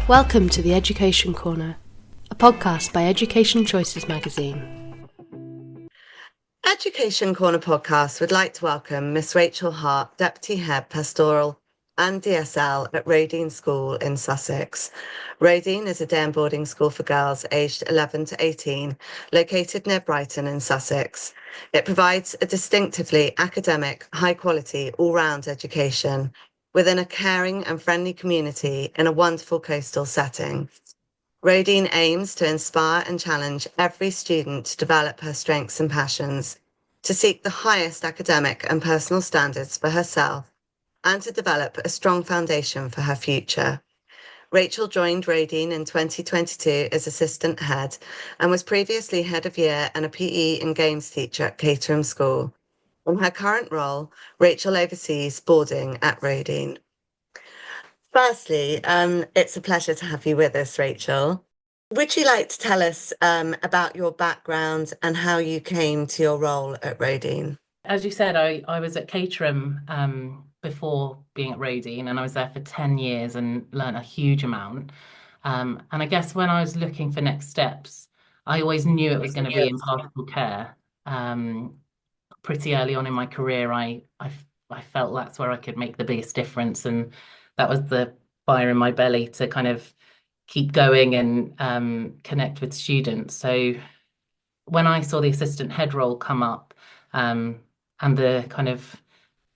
Welcome to the Education Corner, a podcast by Education Choices magazine. Education Corner podcast would like to welcome Miss Rachel Hart, Deputy Head Pastoral and DSL at Roedean School in Sussex. Roedean is a day and boarding school for girls aged 11 to 18, located near Brighton in Sussex. It provides a distinctively academic, high-quality, all-round education within a caring and friendly community in a wonderful coastal setting. Roedean aims to inspire and challenge every student to develop her strengths and passions, to seek the highest academic and personal standards for herself, and to develop a strong foundation for her future. Rachel joined Roedean in 2022 as assistant head and was previously head of year and a PE and games teacher at Roedean School. In her current role, Rachel oversees boarding at Roedean. Firstly, it's a pleasure to have you with us, Rachel. Would you like to tell us about your background and how you came to your role at Roedean? As you said, I was at Caterham before being at Roedean, and I was there for 10 years and learned a huge amount. And I guess when I was looking for next steps, I always knew it was going to be in pastoral care. Pretty early on in my career, I felt that's where I could make the biggest difference, and that was the fire in my belly to kind of keep going and connect with students. So when I saw the assistant head role come up, and the kind of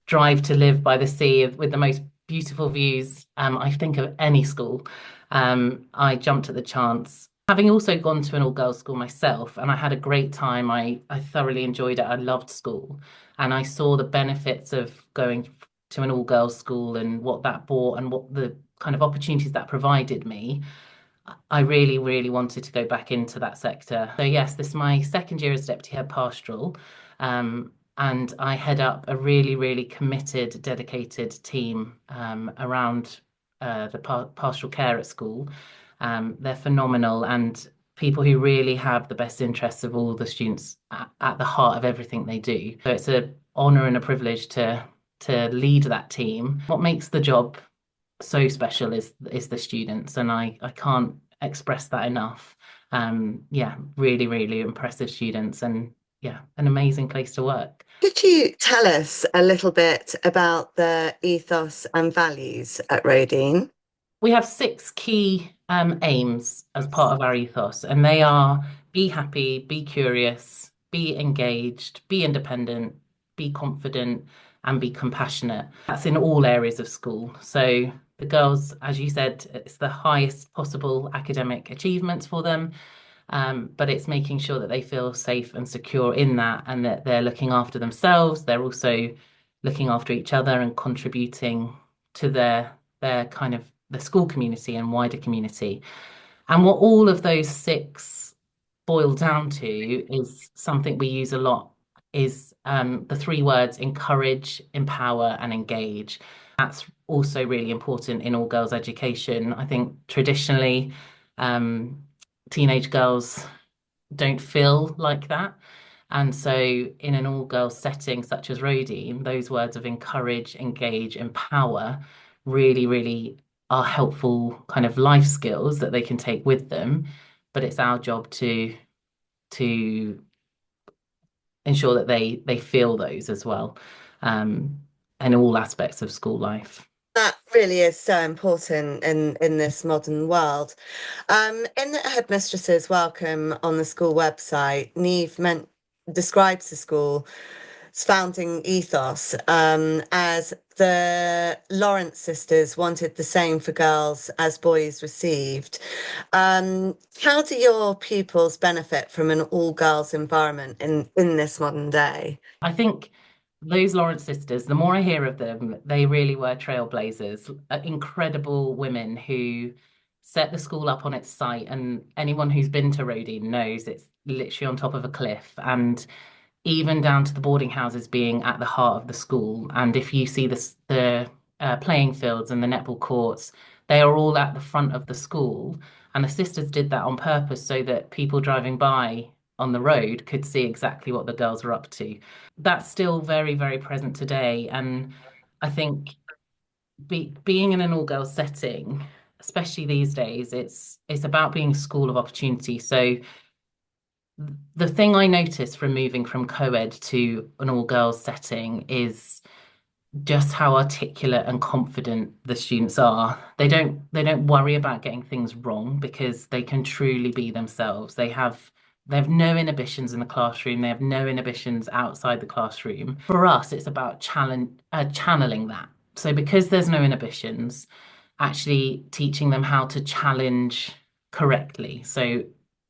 drive to live by the sea with the most beautiful views, I think, of any school, I jumped at the chance. Having also gone to an all-girls school myself, and I had a great time. I thoroughly enjoyed it. I loved school, and I saw the benefits of going to an all-girls school and what that brought and what the kind of opportunities that provided me. I really, really wanted to go back into that sector. So yes, this is my second year as Deputy Head Pastoral, and I head up a really, really committed, dedicated team around the pastoral care at school. They're phenomenal and people who really have the best interests of all the students at the heart of everything they do. So it's an honour and a privilege to lead that team. What makes the job so special is the students, and I can't express that enough. Really, really impressive students, and an amazing place to work. Could you tell us a little bit about the ethos and values at Roedean? We have 6 key aims as part of our ethos, and they are: be happy, be curious, be engaged, be independent, be confident, and be compassionate. That's in all areas of school. So the girls, as you said, it's the highest possible academic achievements for them, but it's making sure that they feel safe and secure in that, and that they're looking after themselves. They're also looking after each other and contributing to their kind of the school community and wider community. And what all of those 6 boil down to is something we use a lot, is the 3 words: encourage, empower, and engage. That's also really important in all girls education. I think traditionally, teenage girls don't feel like that. And so in an all girls setting such as Roedean, those words of encourage, engage, empower really, really are helpful kind of life skills that they can take with them. But it's our job to ensure that they feel those as well, in all aspects of school life. That really is so important in this modern world. In the headmistress's welcome on the school website, Neve describes the school's founding ethos as the Lawrence sisters wanted the same for girls as boys received. How do your pupils benefit from an all-girls environment in this modern day? I think those Lawrence sisters, the more I hear of them, they really were trailblazers, incredible women who set the school up on its site. And anyone who's been to Roedean knows it's literally on top of a cliff, and even down to the boarding houses being at the heart of the school. And if you see the playing fields and the netball courts, they are all at the front of the school. And the sisters did that on purpose so that people driving by on the road could see exactly what the girls were up to. That's still very, very present today. And I think being in an all-girls setting especially these days, it's about being a school of opportunity. So the thing I noticed from moving from co-ed to an all-girls setting is just how articulate and confident the students are. They don't worry about getting things wrong because they can truly be themselves. They have no inhibitions in the classroom. They have no inhibitions outside the classroom. For us, it's about channeling that. So because there's no inhibitions, actually teaching them how to challenge correctly. So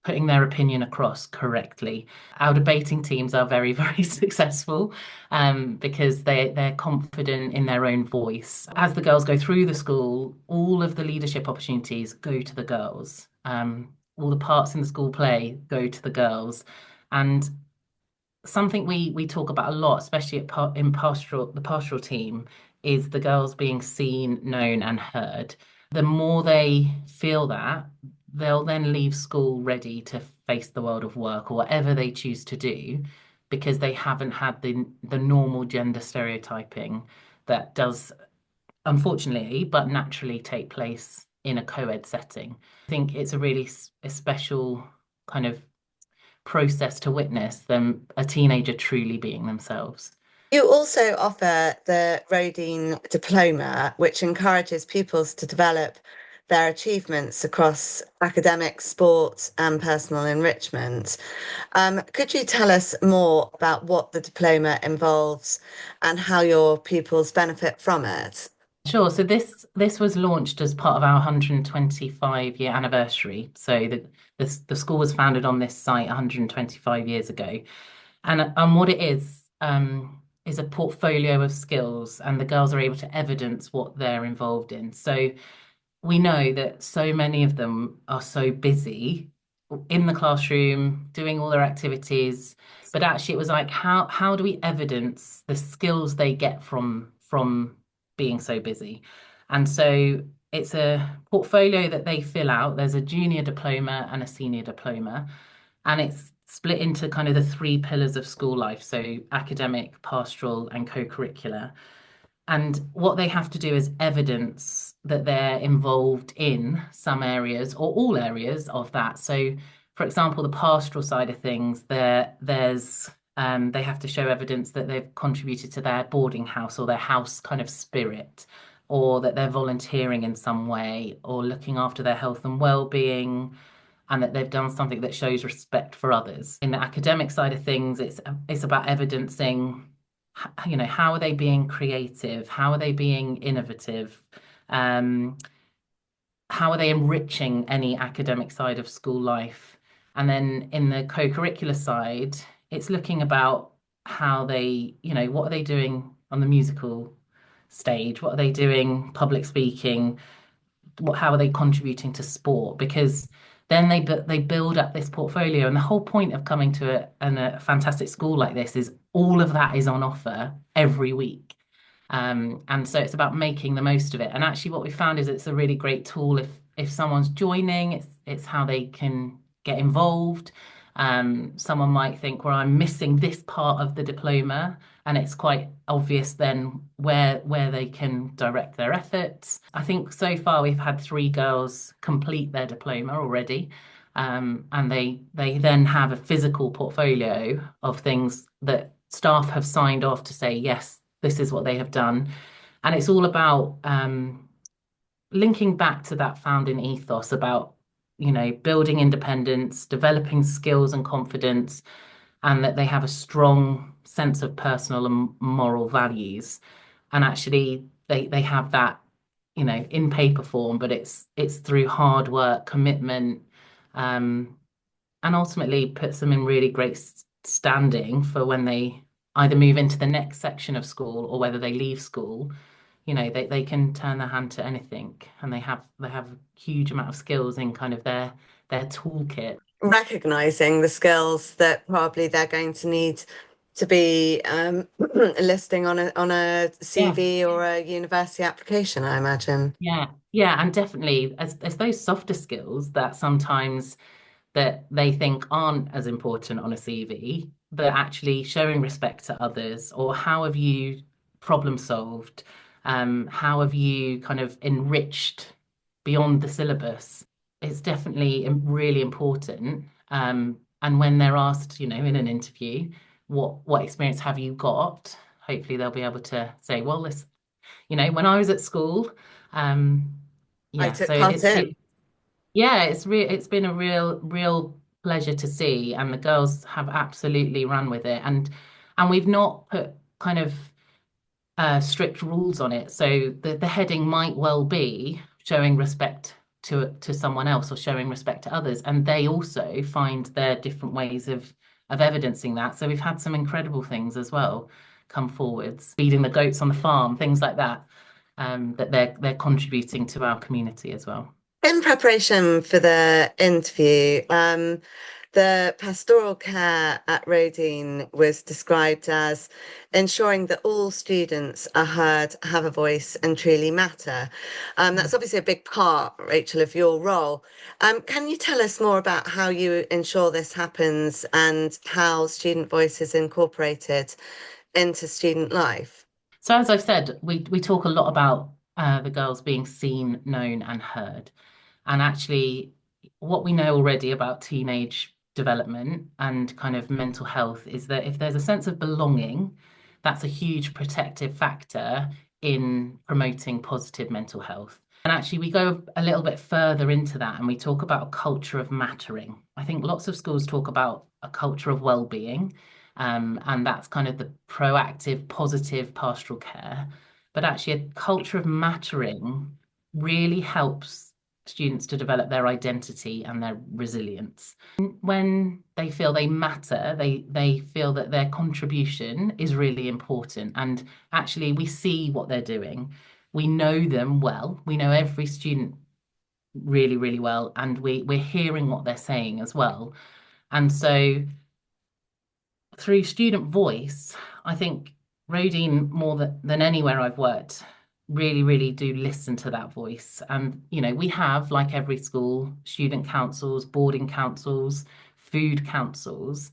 putting their opinion across correctly. Our debating teams are very, very successful because they're confident in their own voice. As the girls go through the school, all of the leadership opportunities go to the girls. All the parts in the school play go to the girls. And something we talk about a lot, especially in the pastoral team, is the girls being seen, known, and heard. The more they feel that, they'll then leave school ready to face the world of work or whatever they choose to do, because they haven't had the normal gender stereotyping that does, unfortunately, but naturally take place in a co-ed setting. I think it's a really a special kind of process to witness them, a teenager truly being themselves. You also offer the Roedean Diploma, which encourages pupils to develop their achievements across academics, sports, and personal enrichment. Could you tell us more about what the diploma involves and how your pupils benefit from it? Sure. So this was launched as part of our 125-year anniversary. So the school was founded on this site 125 years ago, and what it is a portfolio of skills, and the girls are able to evidence what they're involved in. So we know that so many of them are so busy in the classroom doing all their activities, but actually it was like, how do we evidence the skills they get from being so busy? And so it's a portfolio that they fill out. There's a junior diploma and a senior diploma, and it's split into kind of the three pillars of school life, so academic, pastoral, and co-curricular. And what they have to do is evidence that they're involved in some areas or all areas of that. So, for example, the pastoral side of things, they have to show evidence that they've contributed to their boarding house or their house kind of spirit, or that they're volunteering in some way, or looking after their health and well-being, and that they've done something that shows respect for others. In the academic side of things, it's about evidencing, how are they being creative? How are they being innovative? Um, how are they enriching any academic side of school life? And then in the co-curricular side, it's looking about how they, what are they doing on the musical stage? What are they doing public speaking? How are they contributing to sport? Because then they build up this portfolio, and the whole point of coming to a fantastic school like this is all of that is on offer every week. And so it's about making the most of it. And actually, what we found is it's a really great tool if someone's joining. It's how they can get involved. Someone might think, well, I'm missing this part of the diploma, and it's quite obvious then where they can direct their efforts. I think so far we've had 3 girls complete their diploma already, and they then have a physical portfolio of things that staff have signed off to say, yes, this is what they have done. And it's all about linking back to that founding ethos about, building independence, developing skills and confidence, and that they have a strong sense of personal and moral values. And actually they have that, in paper form, but it's through hard work, commitment, and ultimately puts them in really great standing for when they either move into the next section of school or whether they leave school. They can turn their hand to anything, and they have a huge amount of skills in kind of their toolkit. Recognizing the skills that probably they're going to need to be listing on a Yeah. CV or a university application, I imagine. Yeah, and definitely as those softer skills that sometimes that they think aren't as important on a CV, but actually showing respect to others, or how have you problem solved, how have you kind of enriched beyond the syllabus, it's definitely really important. And when they're asked, in an interview, what experience have you got? Hopefully they'll be able to say, well, this, when I was at school, um, I yeah, took so part in. it's been a real pleasure to see, and the girls have absolutely run with it, and we've not put kind of strict rules on it. So the heading might well be showing respect to someone else or showing respect to others, and they also find their different ways of evidencing that. So we've had some incredible things as well come forwards, feeding the goats on the farm, things like that, that they're contributing to our community as well. In preparation for the interview, the pastoral care at Roedean was described as ensuring that all students are heard, have a voice, and truly matter. That's obviously a big part, Rachel, of your role. Can you tell us more about how you ensure this happens and how student voice is incorporated into student life? So as I've said, we talk a lot about the girls being seen, known, and heard. And actually, what we know already about teenage development and kind of mental health is that if there's a sense of belonging, that's a huge protective factor in promoting positive mental health. And actually, we go a little bit further into that and we talk about a culture of mattering. I think lots of schools talk about a culture of well-being, and that's kind of the proactive, positive pastoral care. But actually, a culture of mattering really helps students to develop their identity and their resilience. When they feel they matter, they feel that their contribution is really important. And actually, we see what they're doing. We know them well. We know every student really, really well, and we're hearing what they're saying as well. And so through student voice, I think Roedean, more than anywhere I've worked, really, really do listen to that voice. And, we have, like every school, student councils, boarding councils, food councils,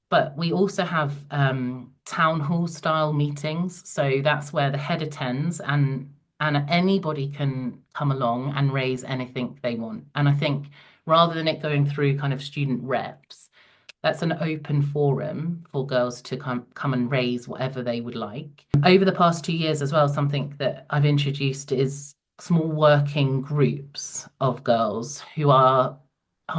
but we also have town hall style meetings. So that's where the head attends and anybody can come along and raise anything they want. And I think rather than it going through kind of student reps, that's an open forum for girls to come and raise whatever they would like. Over the past 2 years as well, something that I've introduced is small working groups of girls who are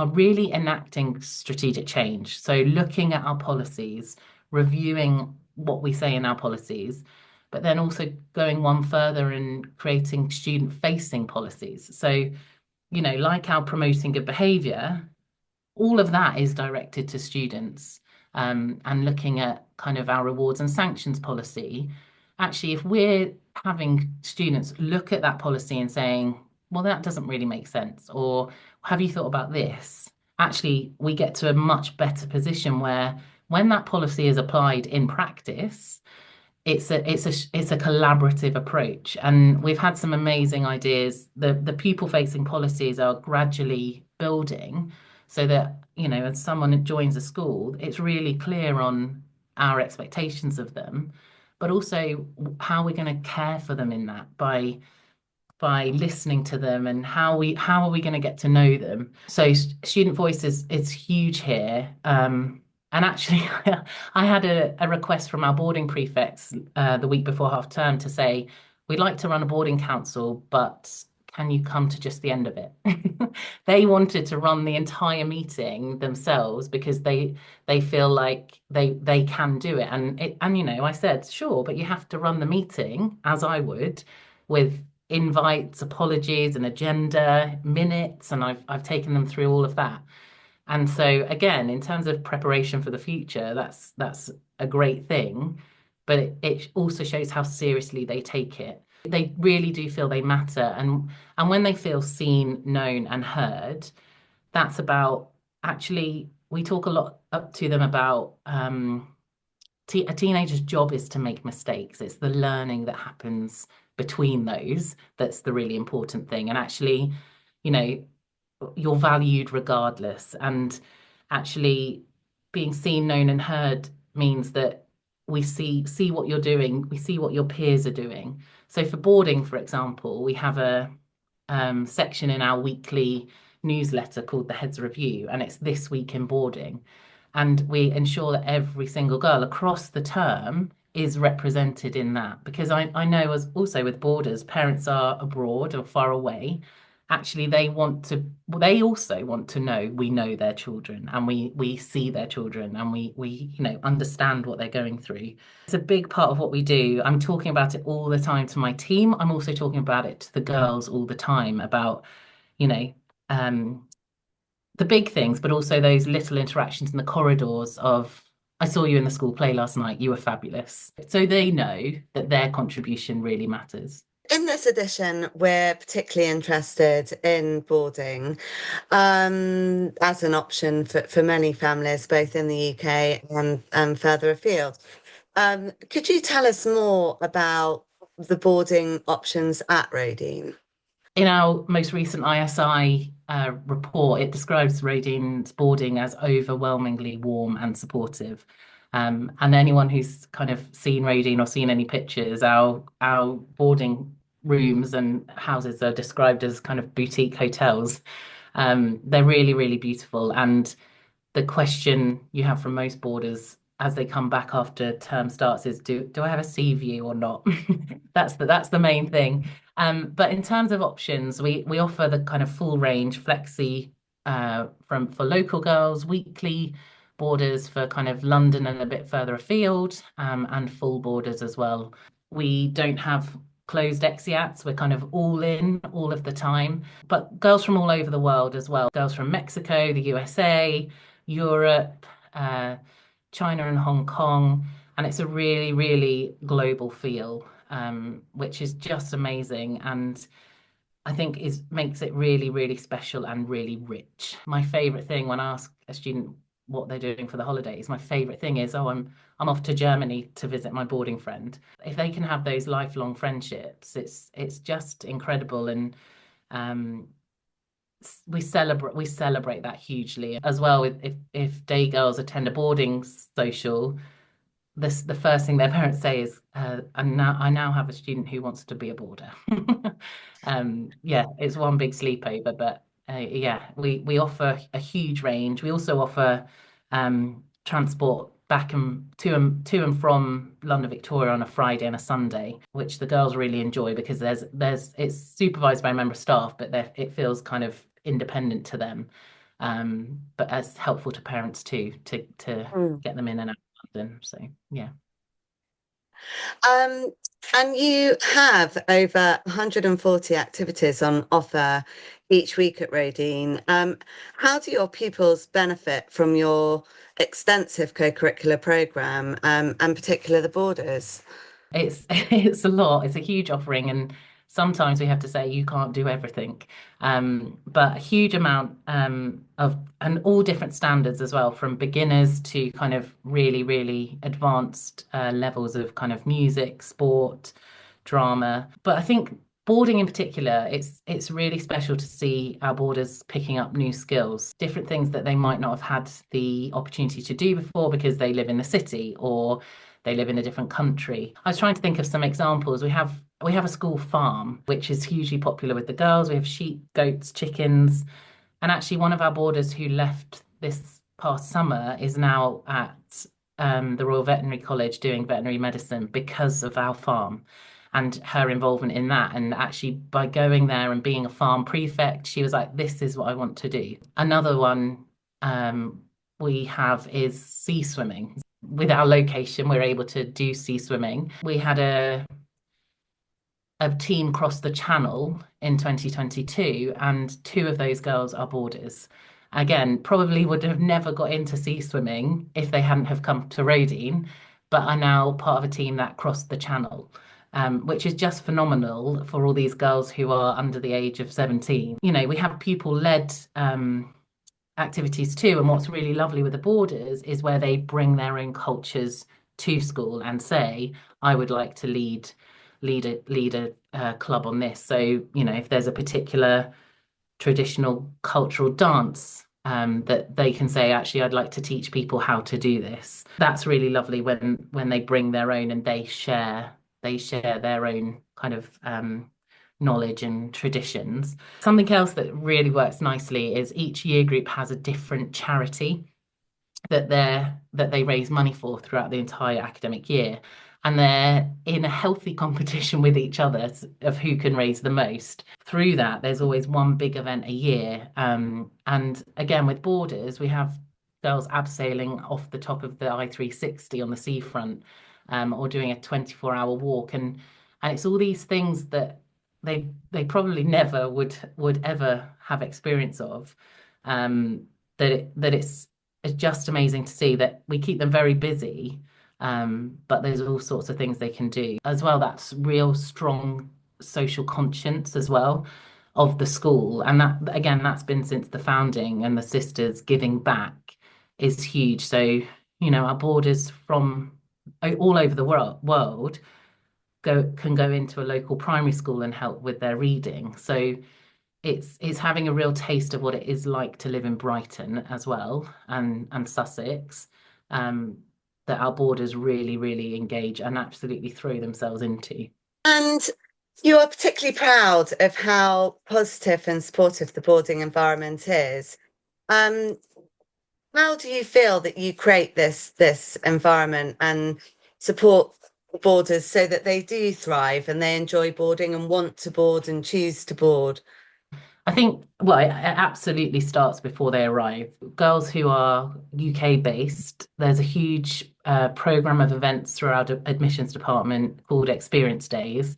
really enacting strategic change. So looking at our policies, reviewing what we say in our policies, but then also going one further and creating student-facing policies. So, like our promoting good behaviour, all of that is directed to students, and looking at kind of our rewards and sanctions policy. Actually, if we're having students look at that policy and saying, well, that doesn't really make sense, or have you thought about this? Actually, we get to a much better position where when that policy is applied in practice, it's a collaborative approach, and we've had some amazing ideas. The pupil facing policies are gradually building so that as someone joins a school, it's really clear on our expectations of them, but also how we're going to care for them in that by listening to them, and how are we going to get to know them. So student voice is huge here. And actually, I had a request from our boarding prefects the week before half term to say, we'd like to run a boarding council, but can you come to just the end of it? They wanted to run the entire meeting themselves because they feel like they can do it. And I said, sure, but you have to run the meeting as I would, with invites, apologies, an agenda, minutes, and I've taken them through all of that. And so again, in terms of preparation for the future, that's a great thing, but it also shows how seriously they take it. They really do feel they matter, and when they feel seen, known, and heard, that's about actually we talk a lot up to them about a teenager's job is to make mistakes. It's the learning that happens between those that's the really important thing. And actually, you know, you're valued regardless. And actually being seen, known, and heard means that we see what you're doing, we see what your peers are doing. So for boarding, for example, we have section in our weekly newsletter called the Heads Review, and it's This Week in Boarding. And we ensure that every single girl across the term is represented in that. Because I know, as also with boarders, parents are abroad or far away. Actually, they also want to know we know their children, and we see their children, and we understand what they're going through. It's a big part of what we do. I'm talking about it all the time to my team. I'm also talking about it to the girls all the time about, you know, um, the big things, but also those little interactions in the corridors of, I saw you in the school play last night, you were fabulous. So they know that their contribution really matters. In this edition, we're particularly interested in boarding as an option for many families, both in the UK and further afield. Could you tell us more about the boarding options at Roedean? In our most recent ISI report, it describes Roedean's boarding as overwhelmingly warm and supportive. And anyone who's kind of seen Roedean or seen any pictures, our boarding rooms and houses are described as kind of boutique hotels. They're really, really beautiful. And the question you have from most boarders as they come back after term starts is, do I have a sea view or not? That's the main thing. But in terms of options, we offer the kind of full range flexi from for local girls, weekly boarders for kind of London and a bit further afield, and full boarders as well. We don't have closed exeats. We're kind of all in all of the time, but girls from all over the world as well. Girls from Mexico, the USA, Europe, China and Hong Kong. And it's a really, really global feel, which is just amazing. And I think makes it really, really special and really rich. My favorite thing when I ask a student what they're doing for the holidays, my favorite thing is, oh, I'm off to Germany to visit my boarding friend. If they can have those lifelong friendships, it's just incredible. And um, we celebrate that hugely as well. If day girls attend a boarding social, the first thing their parents say is, I now have a student who wants to be a boarder. Yeah, it's one big sleepover, but yeah, we offer a huge range. We also offer transport back and from London Victoria on a Friday and a Sunday, which the girls really enjoy because it's supervised by a member of staff, but it feels kind of independent to them, but as helpful to parents too to get them in and out of London. So yeah. Um, and you have over 140 activities on offer each week at Roedean. How do your pupils benefit from your extensive co-curricular programme, and particularly the boarders? It's a lot. It's a huge offering, and sometimes we have to say you can't do everything. But a huge amount of and all different standards as well, from beginners to kind of really, really advanced levels of kind of music, sport, drama. But I think boarding in particular, it's really special to see our boarders picking up new skills, different things that they might not have had the opportunity to do before because they live in the city or they live in a different country. I was trying to think of some examples. We have a school farm, which is hugely popular with the girls. We have sheep, goats, chickens. And actually, one of our boarders who left this past summer is now at the Royal Veterinary College doing veterinary medicine because of our farm and her involvement in that. And actually, by going there and being a farm prefect, she was like, this is what I want to do. Another one we have is sea swimming. With our location, we're able to do sea swimming. We had a team cross the channel in 2022, and two of those girls are boarders. Again, probably would have never got into sea swimming if they hadn't have come to Roedean, but are now part of a team that crossed the channel, which is just phenomenal for all these girls who are under the age of 17. We have pupil-led activities too, and what's really lovely with the boarders is where they bring their own cultures to school and say, I would like to lead a club on this. So if there's a particular traditional cultural dance, that they can say, actually, I'd like to teach people how to do this. That's really lovely when they bring their own and they share their own kind of knowledge and traditions. Something else that really works nicely is each year group has a different charity that they raise money for throughout the entire academic year. And they're in a healthy competition with each other of who can raise the most. Through that, there's always one big event a year. And again, with Borders, we have girls abseiling off the top of the I-360 on the seafront, or doing a 24-hour walk. And it's all these things that they probably never would ever have experience of. It's just amazing to see that we keep them very busy, but there's all sorts of things they can do as well. That's real strong social conscience as well of the school, and that again, that's been since the founding, and the sisters giving back is huge. So, our Borders from all over the world can go into a local primary school and help with their reading. So it's having a real taste of what it is like to live in Brighton as well, and Sussex, that our Borders really, really engage and absolutely throw themselves into. And you are particularly proud of how positive and supportive the boarding environment is. How do you feel that you create this environment and support boarders so that they do thrive and they enjoy boarding and want to board and choose to board? I think, well, it absolutely starts before they arrive. Girls who are UK based, there's a huge program of events through our admissions department called Experience Days.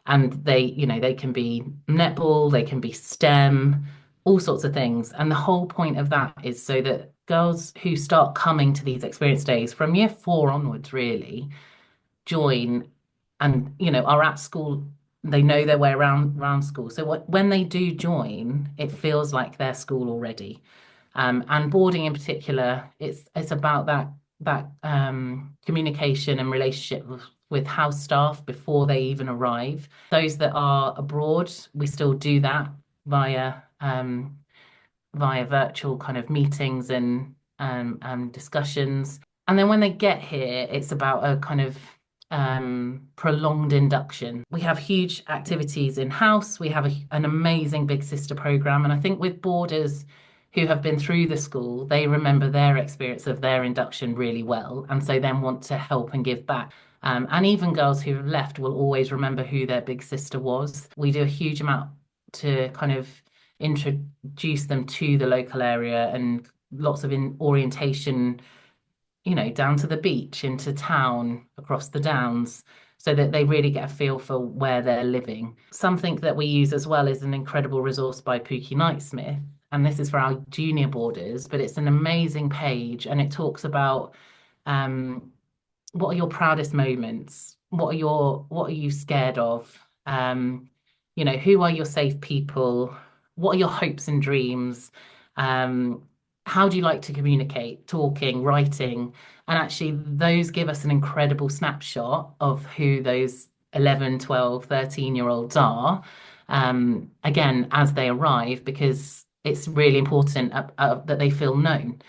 And they can be netball, they can be STEM, all sorts of things. And the whole point of that is so that girls who start coming to these Experience Days from year 4 onwards really join and are at school. They know their way around school. So when they do join, it feels like their school already. And boarding in particular, it's about that communication and relationship with house staff before they even arrive. Those that are abroad, we still do that via virtual kind of meetings and discussions. And then when they get here, it's about a kind of prolonged induction. We have huge activities in house. We have an amazing Big Sister program. And I think with boarders who have been through the school, they remember their experience of their induction really well. And so then want to help and give back. And even girls who have left will always remember who their Big Sister was. We do a huge amount to kind of introduce them to the local area, and lots of orientation, down to the beach, into town, across the downs, so that they really get a feel for where they're living. Something that we use as well is an incredible resource by Pookie Knightsmith, and this is for our junior boarders, but it's an amazing page, and it talks about what are your proudest moments? What are you scared of? Who are your safe people? What are your hopes and dreams? How do you like to communicate? Talking, writing? And actually, those give us an incredible snapshot of who those 11, 12, 13-year-olds are, again, as they arrive, because it's really important that they feel known.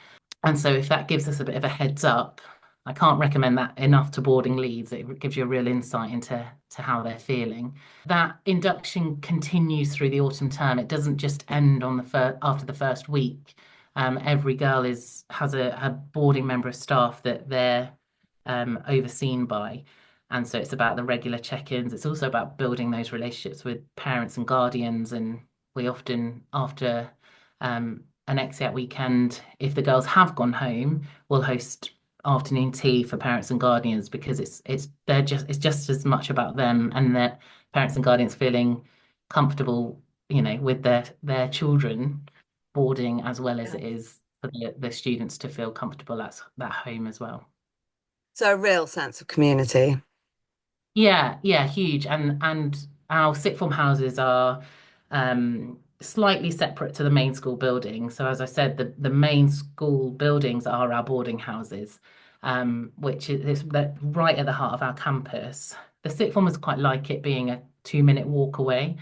And so if that gives us a bit of a heads up, I can't recommend that enough to boarding leads. It gives you a real insight into how they're feeling. That induction continues through the autumn term. It doesn't just end on after the first week. Every girl has a boarding member of staff that they're overseen by. And so it's about the regular check-ins. It's also about building those relationships with parents and guardians. And we often, after an exec weekend, if the girls have gone home, we'll host afternoon tea for parents and guardians, because it's just as much about them, and their parents and guardians feeling comfortable, with their children boarding, as well as it is for the students to feel comfortable at home as well. So a real sense of community. Yeah, huge. And our sixth form houses are slightly separate to the main school building. So as I said, the main school buildings are our boarding houses, which is right at the heart of our campus. The sixth formers quite like it being a 2-minute walk away,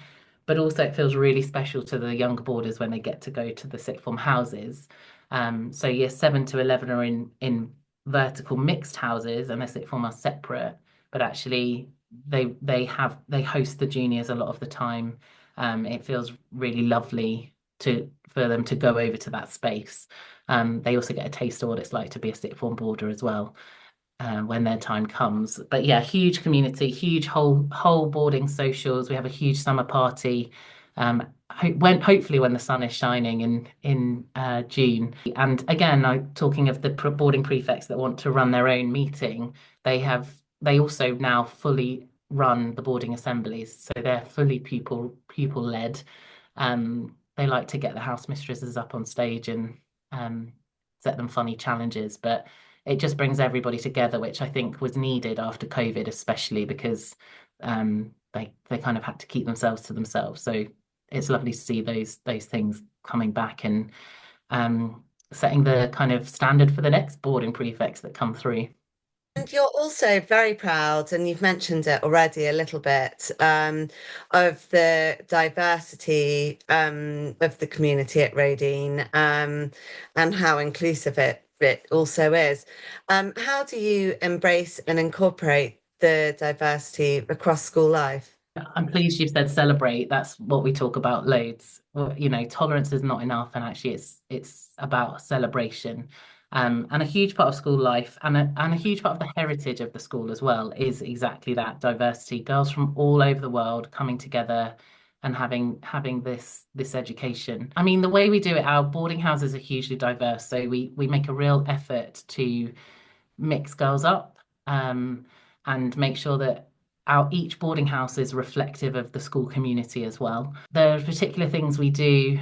but also it feels really special to the younger boarders when they get to go to the sixth form houses. So year 7 to 11 are in vertical mixed houses, and the sixth form are separate. But actually, they host the juniors a lot of the time. It feels really lovely for them to go over to that space. They also get a taste of what it's like to be a sixth form boarder as well, when their time comes. But yeah, huge community, huge whole boarding socials. We have a huge summer party. Hopefully when the sun is shining in June. And again, talking of the boarding prefects that want to run their own meeting, they also now fully run the boarding assemblies, so they're fully pupil led. They like to get the house mistresses up on stage and set them funny challenges, but it just brings everybody together, which I think was needed after COVID, especially because they kind of had to keep themselves to themselves. So it's lovely to see those things coming back and setting the kind of standard for the next boarding prefects that come through. And you're also very proud, and you've mentioned it already a little bit, of the diversity of the community at Roedean, and how inclusive it also is. How do you embrace and incorporate the diversity across school life? I'm pleased you've said celebrate. That's what we talk about loads. Well, tolerance is not enough, and actually, it's about celebration. And a huge part of school life, and a huge part of the heritage of the school as well, is exactly that diversity. Girls from all over the world coming together and having this education. I mean, the way we do it, our boarding houses are hugely diverse, so we make a real effort to mix girls up, and make sure that each boarding house is reflective of the school community as well. There are particular things we do.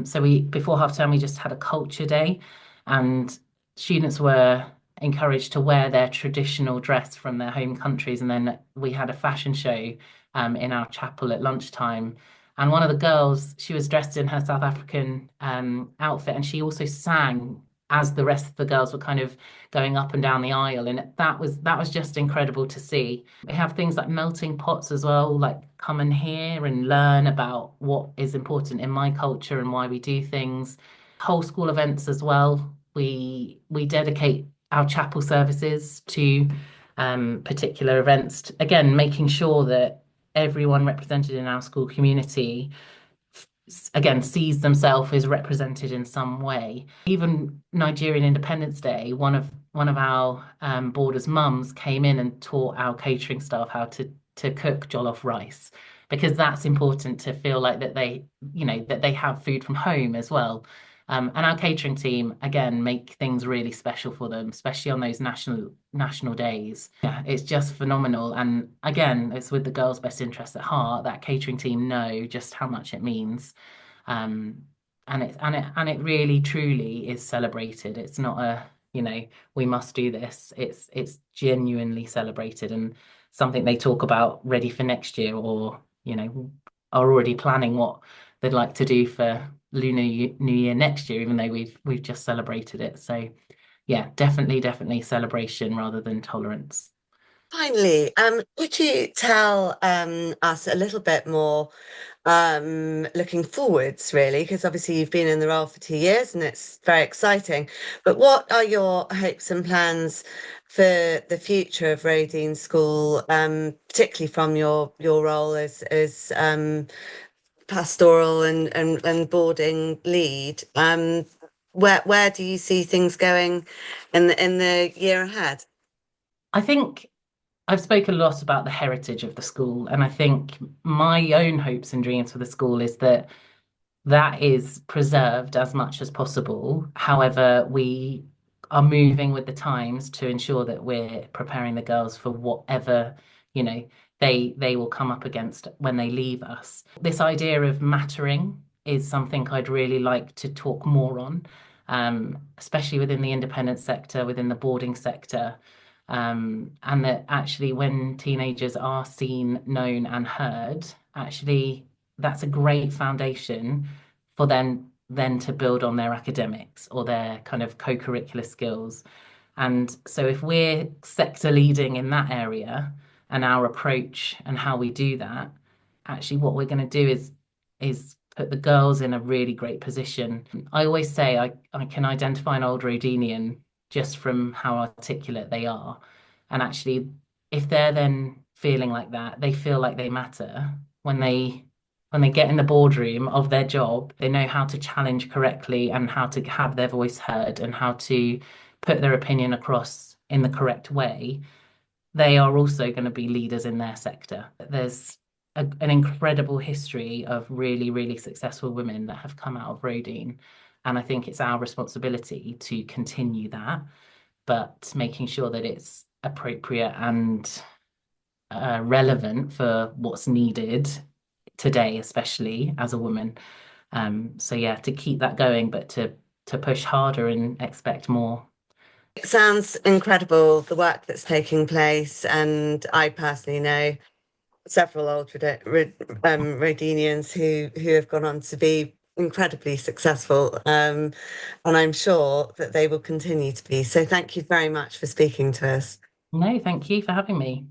So we before half term we just had a culture day, and students were encouraged to wear their traditional dress from their home countries, and then we had a fashion show in our chapel at lunchtime. And one of the girls, she was dressed in her South African outfit, and she also sang as the rest of the girls were kind of going up and down the aisle, and that was just incredible to see. We have things like melting pots as well, like come and hear and learn about what is important in my culture and why we do things. Whole school events as well. We dedicate our chapel services to particular events. Again, making sure that everyone represented in our school community again sees themselves as represented in some way. Even Nigerian Independence Day, one of our boarders' mums came in and taught our catering staff how to cook jollof rice, because that's important to feel like that they have food from home as well. And our catering team again make things really special for them, especially on those national days. Yeah, it's just phenomenal. And again, it's with the girls' best interests at heart. That catering team know just how much it means. Um, and it really truly is celebrated. It's not we must do this. It's genuinely celebrated, and something they talk about ready for next year, or are already planning what they'd like to do for New Year next year, even though we've just celebrated it. So yeah, definitely celebration rather than tolerance. Finally, would you tell us a little bit more, looking forwards, really? Because obviously you've been in the role for 2 years and it's very exciting. But what are your hopes and plans for the future of Roedean School, particularly from your role as pastoral and boarding lead? Where do you see things going in the year ahead? I think I've spoken a lot about the heritage of the school, and I think my own hopes and dreams for the school is that is preserved as much as possible. However, we are moving with the times to ensure that we're preparing the girls for whatever, you know, they will come up against when they leave us. This idea of mattering is something I'd really like to talk more on, especially within the independent sector, within the boarding sector. And that actually when teenagers are seen, known and heard, actually that's a great foundation for then to build on their academics or their kind of co-curricular skills. And so if we're sector leading in that area and our approach and how we do that, actually what we're going to do is put the girls in a really great position. I always say I can identify an old Roedenian just from how articulate they are. And actually, if they're then feeling like that. They feel like they matter when they get in the boardroom of their job. They know how to challenge correctly and how to have their voice heard and how to put their opinion across in the correct way. They are also going to be leaders in their sector. There's an incredible history of really, really successful women that have come out of Roedean. And I think it's our responsibility to continue that, but making sure that it's appropriate and relevant for what's needed today, especially as a woman. So yeah, to keep that going, but to push harder and expect more. It sounds incredible, the work that's taking place, and I personally know several old Roedeanians who have gone on to be incredibly successful, and I'm sure that they will continue to be. So thank you very much for speaking to us. No, thank you for having me.